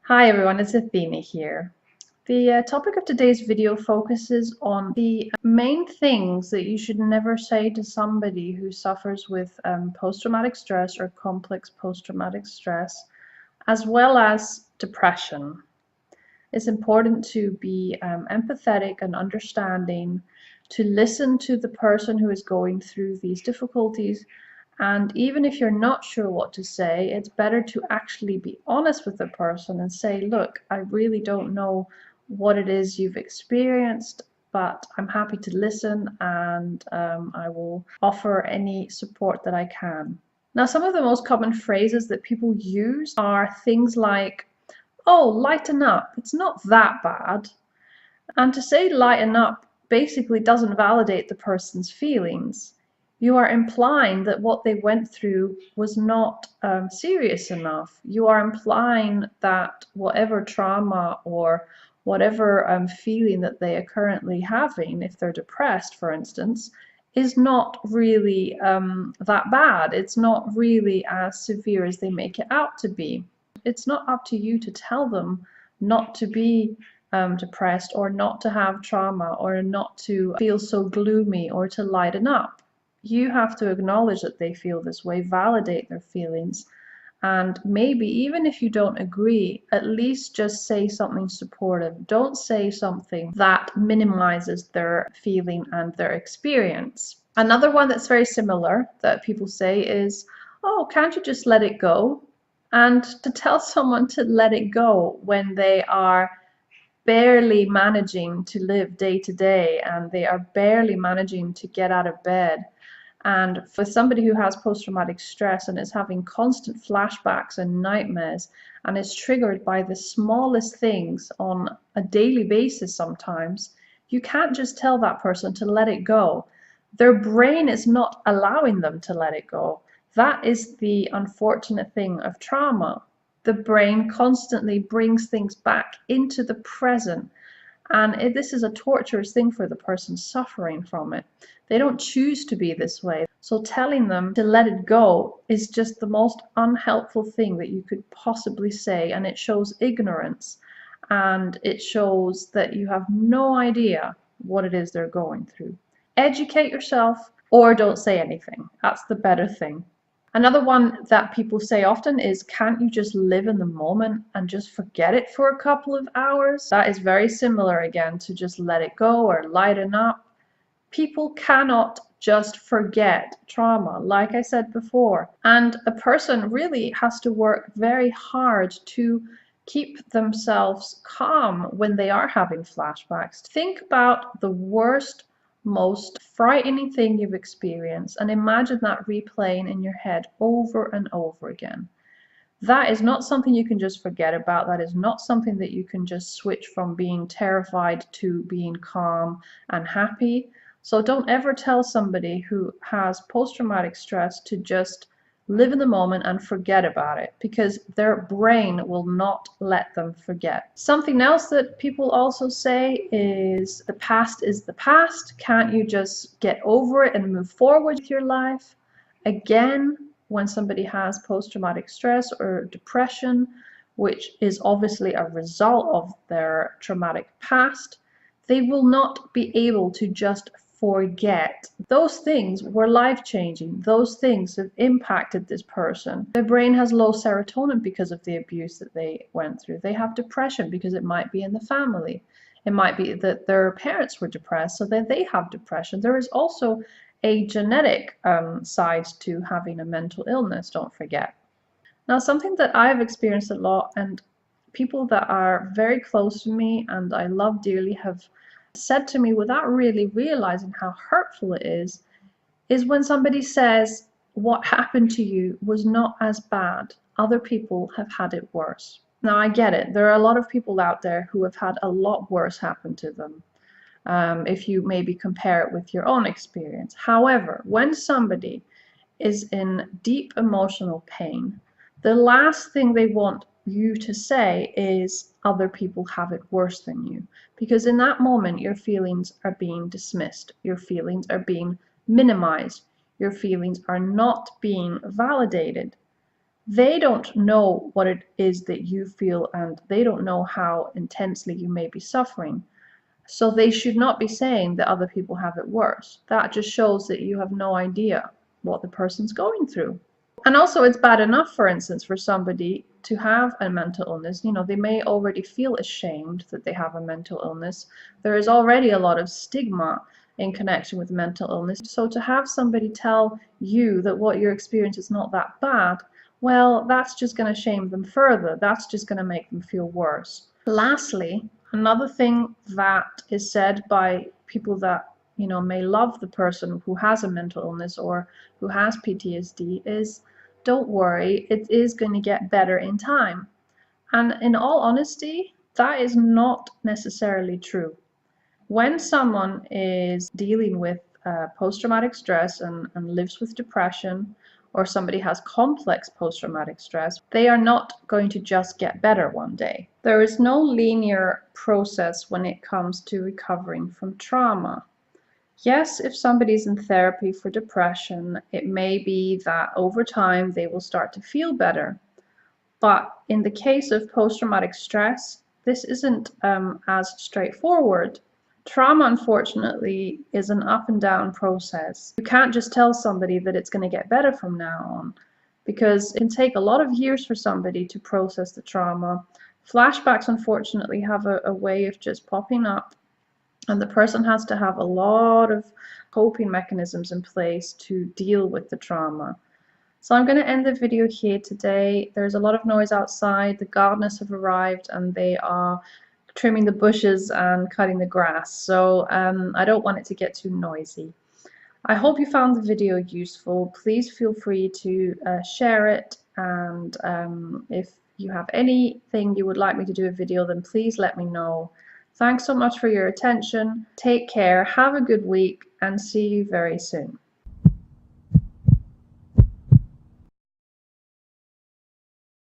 Hi everyone, it's Athena here. The topic of today's video focuses on the main things that you should never say to somebody who suffers with post-traumatic stress or complex post-traumatic stress, as well as depression. It's important to be empathetic and understanding, to listen to the person who is going through these difficulties. And even if you're not sure what to say, it's better to actually be honest with the person and say, look, I really don't know what it is you've experienced, but I'm happy to listen and I will offer any support that I can. Now, some of the most common phrases that people use are things like, oh, lighten up, it's not that bad. And to say lighten up basically doesn't validate the person's feelings. You are implying that what they went through was not serious enough. You are implying that whatever trauma or whatever feeling that they are currently having, if they're depressed, for instance, is not really that bad. It's not really as severe as they make it out to be. It's not up to you to tell them not to be depressed or not to have trauma or not to feel so gloomy or to lighten up. You have to acknowledge that they feel this way, validate their feelings, and maybe even if you don't agree, at least just say something supportive. Don't say something that minimizes their feeling and their experience. Another one that's very similar that people say is, oh, can't you just let it go? And to tell someone to let it go when they are barely managing to live day to day and they are barely managing to get out of bed. And for somebody who has post-traumatic stress and is having constant flashbacks and nightmares and is triggered by the smallest things on a daily basis sometimes, you can't just tell that person to let it go. Their brain is not allowing them to let it go. That is the unfortunate thing of trauma. The brain constantly brings things back into the present. And this is a torturous thing for the person suffering from it. They don't choose to be this way. So telling them to let it go is just the most unhelpful thing that you could possibly say. And it shows ignorance. And it shows that you have no idea what it is they're going through. Educate yourself or don't say anything. That's the better thing. Another one that people say often is, can't you just live in the moment and just forget it for a couple of hours? That is very similar again to just let it go or lighten up. People cannot just forget trauma, like I said before. And a person really has to work very hard to keep themselves calm when they are having flashbacks. Think about the worst, most frightening thing you've experienced and imagine that replaying in your head over and over again. That is not something you can just forget about. That is not something that you can just switch from being terrified to being calm and happy. So don't ever tell somebody who has post-traumatic stress to just live in the moment and forget about it, because their brain will not let them forget. Something else that people also say is, the past is the past. Can't you just get over it and move forward with your life? Again, when somebody has post-traumatic stress or depression, which is obviously a result of their traumatic past, they will not be able to just forget. Those things were life-changing. Those things have impacted this person. Their brain has low serotonin because of the abuse that they went through. They have depression because it might be in the family. It might be that their parents were depressed, so that they have depression. There is also a genetic side to having a mental illness, don't forget. Now, something that I've experienced a lot, and people that are very close to me and I love dearly have said to me without really realizing how hurtful it is when somebody says, what happened to you was not as bad. Other people have had it worse. Now, I get it. There are a lot of people out there who have had a lot worse happen to them. If you maybe compare it with your own experience. However, when somebody is in deep emotional pain, the last thing they want you to say is, other people have it worse than you. Because in that moment, your feelings are being dismissed. Your feelings are being minimized. Your feelings are not being validated. They don't know what it is that you feel, and they don't know how intensely you may be suffering. So they should not be saying that other people have it worse. That just shows that you have no idea what the person's going through. And also, it's bad enough, for instance, for somebody to have a mental illness. You know, they may already feel ashamed that they have a mental illness. There is already a lot of stigma in connection with mental illness. So to have somebody tell you that what you're experiencing is not that bad, well, that's just going to shame them further. That's just going to make them feel worse. Lastly, another thing that is said by people that, you know, may love the person who has a mental illness or who has PTSD is, don't worry, it is going to get better in time. And in all honesty, that is not necessarily true. When someone is dealing with post-traumatic stress and lives with depression, or somebody has complex post-traumatic stress, they are not going to just get better one day. There is no linear process when it comes to recovering from trauma. Yes, if somebody's in therapy for depression, it may be that over time they will start to feel better. But in the case of post-traumatic stress, this isn't as straightforward. Trauma, unfortunately, is an up and down process. You can't just tell somebody that it's going to get better from now on, because it can take a lot of years for somebody to process the trauma. Flashbacks, unfortunately, have a way of just popping up, and the person has to have a lot of coping mechanisms in place to deal with the trauma. So I'm going to end the video here today. There's a lot of noise outside. The gardeners have arrived and they are trimming the bushes and cutting the grass. So I don't want it to get too noisy. I hope you found the video useful. Please feel free to share it. And if you have anything you would like me to do a video, then please let me know. Thanks so much for your attention. Take care, have a good week, and see you very soon.